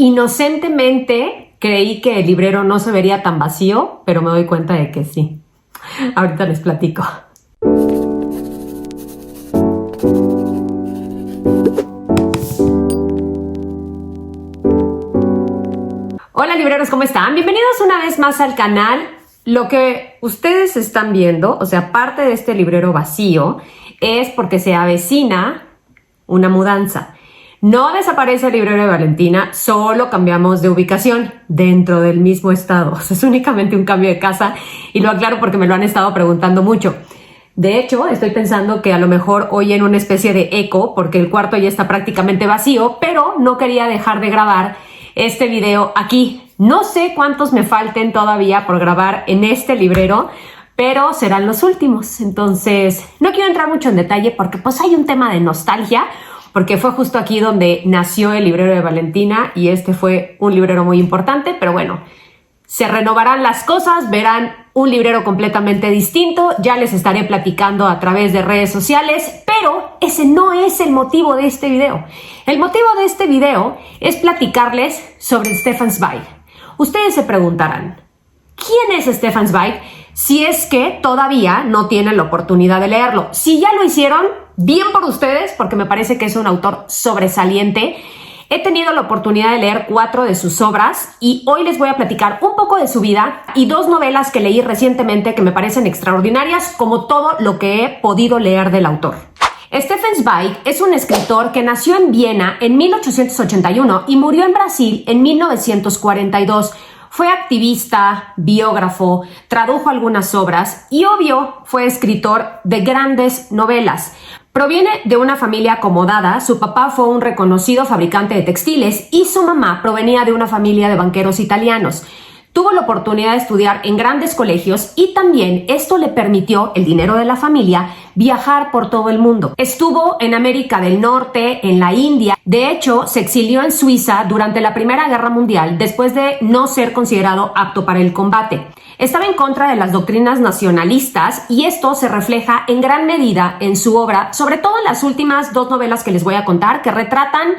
Inocentemente creí que el librero no se vería tan vacío, pero me doy cuenta de que sí. Ahorita les platico. Hola libreros, ¿cómo están? Bienvenidos una vez más al canal. Lo que ustedes están viendo, o sea, parte de este librero vacío, es porque se avecina una mudanza. No desaparece el librero de Valentina, solo cambiamos de ubicación dentro del mismo estado. O sea, es únicamente un cambio de casa y lo aclaro porque me lo han estado preguntando mucho. De hecho, estoy pensando que a lo mejor oyen una especie de eco porque el cuarto ya está prácticamente vacío, pero no quería dejar de grabar este video aquí. No sé cuántos me falten todavía por grabar en este librero, pero serán los últimos. Entonces, no quiero entrar mucho en detalle porque pues hay un tema de nostalgia, porque fue justo aquí donde nació el librero de Valentina y este fue un librero muy importante, pero bueno, se renovarán las cosas, verán un librero completamente distinto, ya les estaré platicando a través de redes sociales, pero ese no es el motivo de este video. El motivo de este video es platicarles sobre Stefan Zweig. Ustedes se preguntarán, ¿quién es Stefan Zweig? Si es que todavía no tienen la oportunidad de leerlo. Si ya lo hicieron, bien por ustedes, porque me parece que es un autor sobresaliente. He tenido la oportunidad de leer 4 de sus obras y hoy les voy a platicar un poco de su vida y 2 novelas que leí recientemente que me parecen extraordinarias, como todo lo que he podido leer del autor. Stefan Zweig es un escritor que nació en Viena en 1881 y murió en Brasil en 1942. Fue activista, biógrafo, tradujo algunas obras y, obvio, fue escritor de grandes novelas. Proviene de una familia acomodada, su papá fue un reconocido fabricante de textiles y su mamá provenía de una familia de banqueros italianos. Tuvo la oportunidad de estudiar en grandes colegios y también esto le permitió, el dinero de la familia, viajar por todo el mundo. Estuvo en América del Norte, en la India. De hecho, se exilió en Suiza durante la Primera Guerra Mundial después de no ser considerado apto para el combate. Estaba en contra de las doctrinas nacionalistas y esto se refleja en gran medida en su obra, sobre todo en las últimas 2 novelas que les voy a contar, que retratan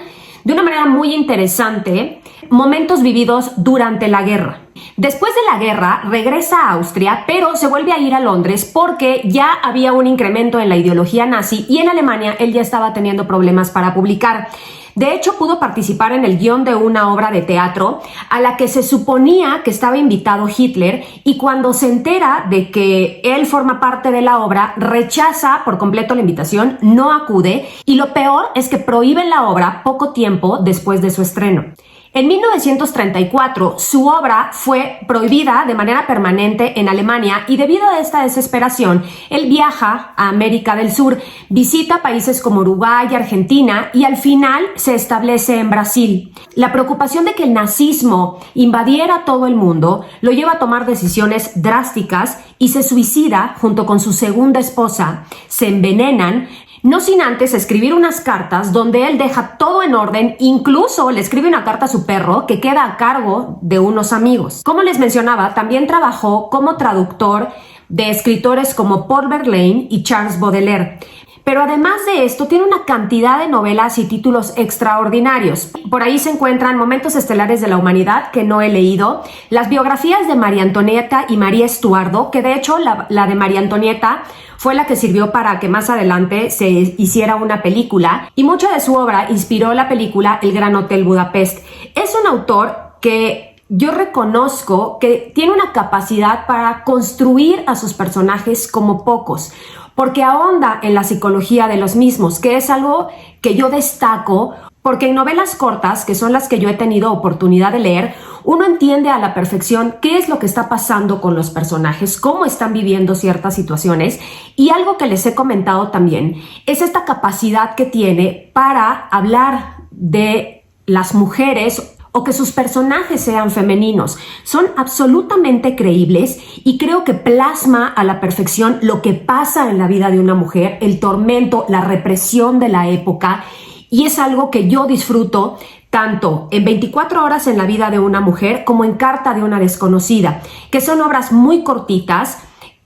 de una manera muy interesante momentos vividos durante la guerra. Después de la guerra regresa a Austria, pero se vuelve a ir a Londres porque ya había un incremento en la ideología nazi y en Alemania él ya estaba teniendo problemas para publicar. De hecho, pudo participar en el guión de una obra de teatro a la que se suponía que estaba invitado Hitler y cuando se entera de que él forma parte de la obra, rechaza por completo la invitación, no acude y lo peor es que prohíben la obra poco tiempo después de su estreno. En 1934, su obra fue prohibida de manera permanente en Alemania y debido a esta desesperación, él viaja a América del Sur, visita países como Uruguay y Argentina y al final se establece en Brasil. La preocupación de que el nazismo invadiera todo el mundo lo lleva a tomar decisiones drásticas y se suicida junto con su segunda esposa. Se envenenan, no sin antes escribir unas cartas donde él deja todo en orden, incluso le escribe una carta a su perro que queda a cargo de unos amigos. Como les mencionaba, también trabajó como traductor de escritores como Paul Verlaine y Charles Baudelaire. Pero además de esto, tiene una cantidad de novelas y títulos extraordinarios. Por ahí se encuentran Momentos Estelares de la Humanidad, que no he leído, las biografías de María Antonieta y María Estuardo, que de hecho la de María Antonieta fue la que sirvió para que más adelante se hiciera una película, y mucha de su obra inspiró la película El Gran Hotel Budapest. Es un autor que yo reconozco que tiene una capacidad para construir a sus personajes como pocos, porque ahonda en la psicología de los mismos, que es algo que yo destaco, porque en novelas cortas, que son las que yo he tenido oportunidad de leer, uno entiende a la perfección qué es lo que está pasando con los personajes, cómo están viviendo ciertas situaciones, y algo que les he comentado también es esta capacidad que tiene para hablar de las mujeres o que sus personajes sean femeninos. Son absolutamente creíbles y creo que plasma a la perfección lo que pasa en la vida de una mujer, el tormento, la represión de la época, y es algo que yo disfruto tanto en 24 horas en la vida de una mujer como en Carta de una desconocida, que son obras muy cortitas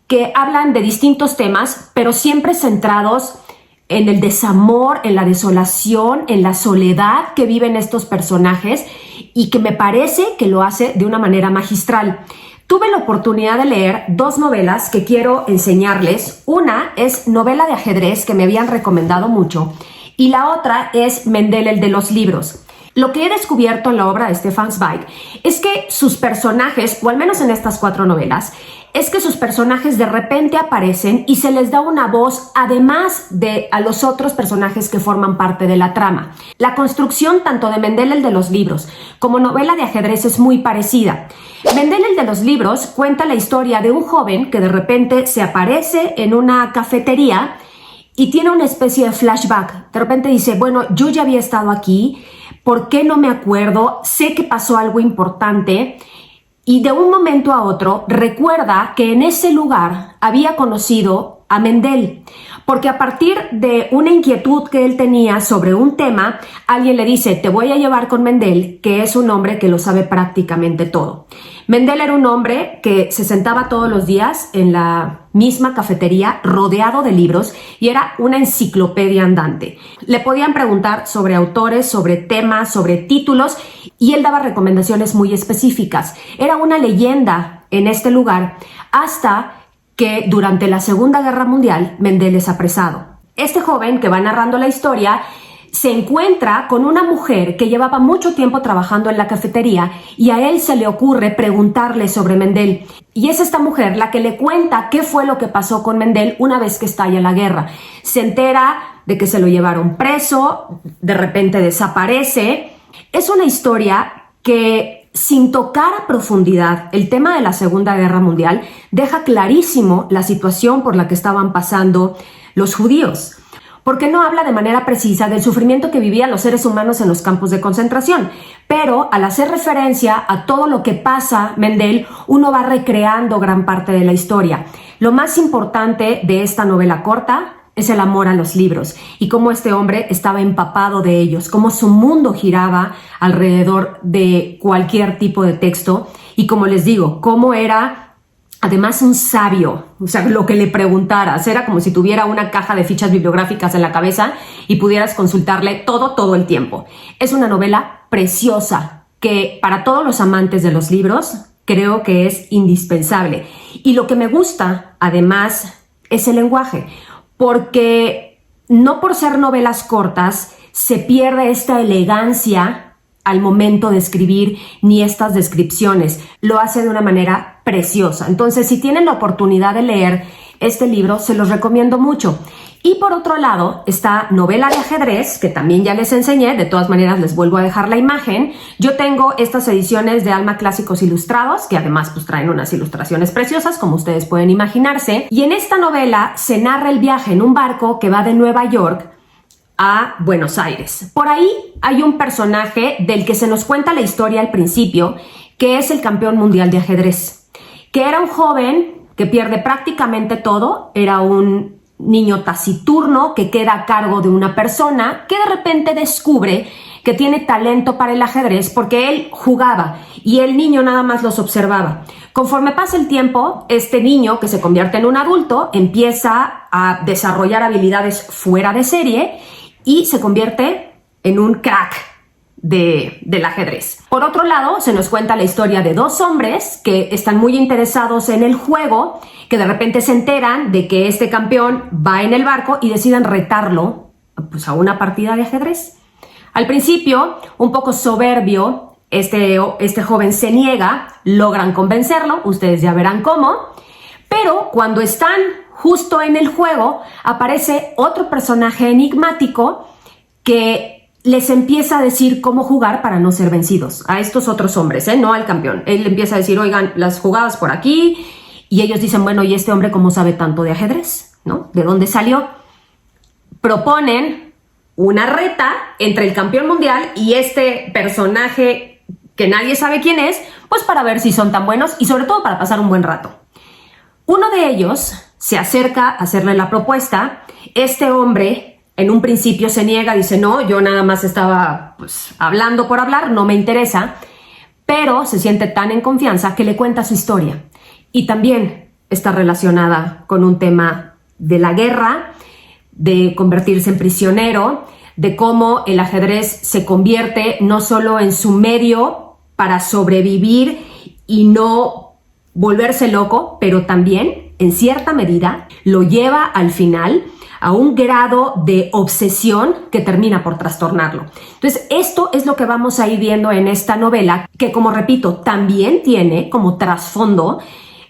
que hablan de distintos temas, pero siempre centrados en el desamor, en la desolación, en la soledad que viven estos personajes y que me parece que lo hace de una manera magistral. Tuve la oportunidad de leer 2 novelas que quiero enseñarles. Una es novela de ajedrez que me habían recomendado mucho y la otra es Mendel, el de los libros. Lo que he descubierto en la obra de Stefan Zweig es que sus personajes, o al menos en estas 4 novelas, es que sus personajes de repente aparecen y se les da una voz además de a los otros personajes que forman parte de la trama. La construcción tanto de Mendel, el de los libros, como novela de ajedrez es muy parecida. Mendel, el de los libros, cuenta la historia de un joven que de repente se aparece en una cafetería y tiene una especie de flashback. De repente dice, bueno, yo ya había estado aquí, ¿por qué no me acuerdo? Sé que pasó algo importante. Y de un momento a otro recuerda que en ese lugar había conocido a Mendel, porque a partir de una inquietud que él tenía sobre un tema, alguien le dice, te voy a llevar con Mendel, que es un hombre que lo sabe prácticamente todo. Mendel era un hombre que se sentaba todos los días en la misma cafetería rodeado de libros y era una enciclopedia andante. Le podían preguntar sobre autores, sobre temas, sobre títulos y él daba recomendaciones muy específicas. Era una leyenda en este lugar hasta que durante la Segunda Guerra Mundial Mendel es apresado. Este joven que va narrando la historia se encuentra con una mujer que llevaba mucho tiempo trabajando en la cafetería y a él se le ocurre preguntarle sobre Mendel. Y es esta mujer la que le cuenta qué fue lo que pasó con Mendel una vez que estalla la guerra. Se entera de que se lo llevaron preso, de repente desaparece. Es una historia que, sin tocar a profundidad el tema de la Segunda Guerra Mundial, deja clarísimo la situación por la que estaban pasando los judíos, porque no habla de manera precisa del sufrimiento que vivían los seres humanos en los campos de concentración, pero al hacer referencia a todo lo que pasa Mendel, uno va recreando gran parte de la historia. Lo más importante de esta novela corta es el amor a los libros y cómo este hombre estaba empapado de ellos, cómo su mundo giraba alrededor de cualquier tipo de texto y, como les digo, cómo era además un sabio. O sea, lo que le preguntaras era como si tuviera una caja de fichas bibliográficas en la cabeza y pudieras consultarle todo el tiempo. Es una novela preciosa que para todos los amantes de los libros creo que es indispensable. Y lo que me gusta además es el lenguaje, porque no por ser novelas cortas se pierde esta elegancia al momento de escribir ni estas descripciones. Lo hace de una manera preciosa. Entonces, si tienen la oportunidad de leer este libro, se los recomiendo mucho. Y por otro lado está novela de ajedrez, que también ya les enseñé. De todas maneras, les vuelvo a dejar la imagen. Yo tengo estas ediciones de Alma Clásicos Ilustrados, que además pues traen unas ilustraciones preciosas, como ustedes pueden imaginarse. Y en esta novela se narra el viaje en un barco que va de Nueva York a Buenos Aires. Por ahí hay un personaje del que se nos cuenta la historia al principio, que es el campeón mundial de ajedrez, que era un joven que pierde prácticamente todo, era un niño taciturno que queda a cargo de una persona que de repente descubre que tiene talento para el ajedrez porque él jugaba y el niño nada más los observaba. Conforme pasa el tiempo, este niño, que se convierte en un adulto, empieza a desarrollar habilidades fuera de serie y se convierte en un crack del ajedrez. Por otro lado, se nos cuenta la historia de 2 hombres que están muy interesados en el juego, que de repente se enteran de que este campeón va en el barco y deciden retarlo pues, a una partida de ajedrez. Al principio, un poco soberbio, este joven se niega, logran convencerlo, ustedes ya verán cómo, pero cuando están justo en el juego, aparece otro personaje enigmático que les empieza a decir cómo jugar para no ser vencidos a estos otros hombres, no al campeón. Él empieza a decir, oigan, las jugadas por aquí, y ellos dicen, bueno, ¿y este hombre cómo sabe tanto de ajedrez? ¿No? ¿De dónde salió? Proponen una reta entre el campeón mundial y este personaje que nadie sabe quién es, pues para ver si son tan buenos y sobre todo para pasar un buen rato. Uno de ellos se acerca a hacerle la propuesta. Este hombre en un principio se niega, dice no, yo nada más estaba pues, hablando por hablar, no me interesa, pero se siente tan en confianza que le cuenta su historia y también está relacionada con un tema de la guerra, de convertirse en prisionero, de cómo el ajedrez se convierte no solo en su medio para sobrevivir y no volverse loco, pero también, en cierta medida, lo lleva al final a un grado de obsesión que termina por trastornarlo. Entonces, esto es lo que vamos a ir viendo en esta novela, que, como repito, también tiene como trasfondo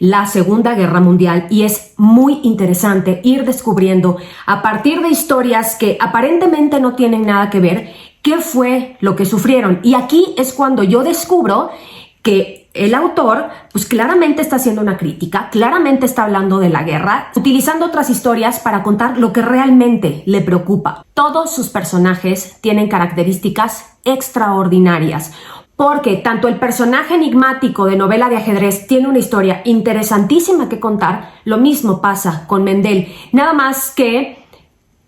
la Segunda Guerra Mundial, y es muy interesante ir descubriendo a partir de historias que aparentemente no tienen nada que ver qué fue lo que sufrieron. Y aquí es cuando yo descubro que el autor pues claramente está haciendo una crítica, claramente está hablando de la guerra, utilizando otras historias para contar lo que realmente le preocupa. Todos sus personajes tienen características extraordinarias, porque tanto el personaje enigmático de Novela de ajedrez tiene una historia interesantísima que contar, lo mismo pasa con Mendel, nada más que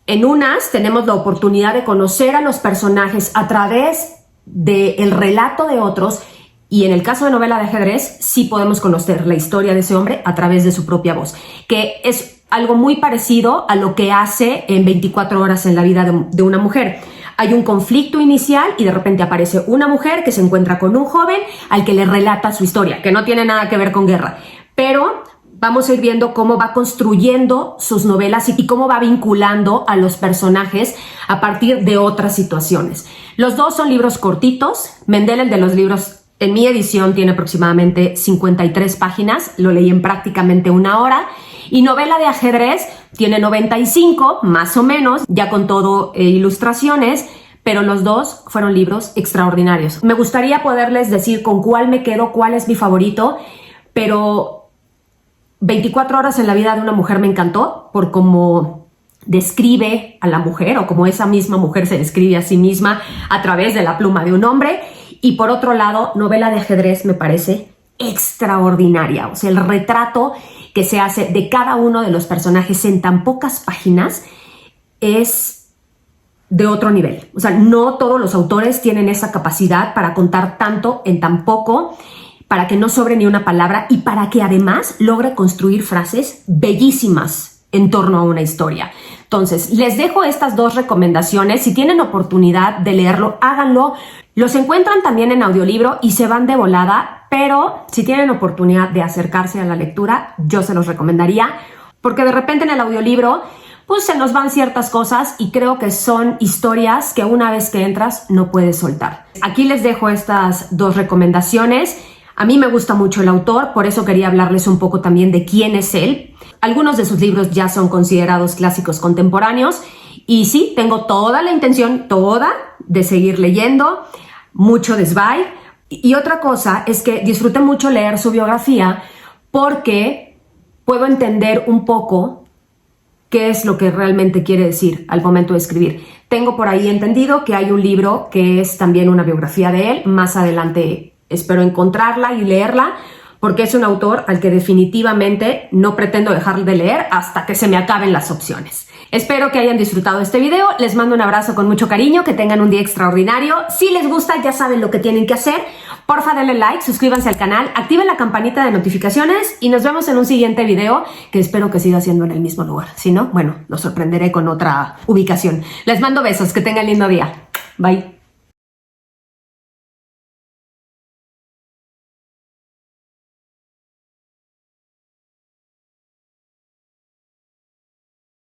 en unas tenemos la oportunidad de conocer a los personajes a través del relato de otros, y en el caso de Novela de ajedrez sí podemos conocer la historia de ese hombre a través de su propia voz, que es algo muy parecido a lo que hace en 24 horas en la vida de una mujer. Hay un conflicto inicial y de repente aparece una mujer que se encuentra con un joven al que le relata su historia, que no tiene nada que ver con guerra, pero vamos a ir viendo cómo va construyendo sus novelas y cómo va vinculando a los personajes a partir de otras situaciones. Los dos son libros cortitos. Mendel, el de los libros, en mi edición tiene aproximadamente 53 páginas, lo leí en prácticamente una hora, y Novela de ajedrez tiene 95, más o menos, ya con todo ilustraciones, pero los dos fueron libros extraordinarios. Me gustaría poderles decir con cuál me quedo, cuál es mi favorito, pero 24 horas en la vida de una mujer me encantó por cómo describe a la mujer, o cómo esa misma mujer se describe a sí misma a través de la pluma de un hombre. Y por otro lado, Novela de ajedrez me parece extraordinaria. O sea, el retrato que se hace de cada uno de los personajes en tan pocas páginas es de otro nivel. O sea, no todos los autores tienen esa capacidad para contar tanto en tan poco, para que no sobre ni una palabra y para que además logre construir frases bellísimas en torno a una historia. Entonces, les dejo estas dos recomendaciones. Si tienen oportunidad de leerlo, háganlo. Los encuentran también en audiolibro y se van de volada, pero si tienen oportunidad de acercarse a la lectura, yo se los recomendaría, porque de repente en el audiolibro pues se nos van ciertas cosas y creo que son historias que una vez que entras no puedes soltar. Aquí les dejo estas dos recomendaciones. A mí me gusta mucho el autor, por eso quería hablarles un poco también de quién es él. Algunos de sus libros ya son considerados clásicos contemporáneos y sí, tengo toda la intención, de seguir leyendo, mucho de Zweig. Y otra cosa es que disfruté mucho leer su biografía porque puedo entender un poco qué es lo que realmente quiere decir al momento de escribir. Tengo por ahí entendido que hay un libro que es también una biografía de él. Más adelante espero encontrarla y leerla, porque es un autor al que definitivamente no pretendo dejar de leer hasta que se me acaben las opciones. Espero que hayan disfrutado este video. Les mando un abrazo con mucho cariño, que tengan un día extraordinario. Si les gusta, ya saben lo que tienen que hacer. Porfa, denle like, suscríbanse al canal, activen la campanita de notificaciones y nos vemos en un siguiente video que espero que siga siendo en el mismo lugar. Si no, bueno, los sorprenderé con otra ubicación. Les mando besos, que tengan lindo día. Bye.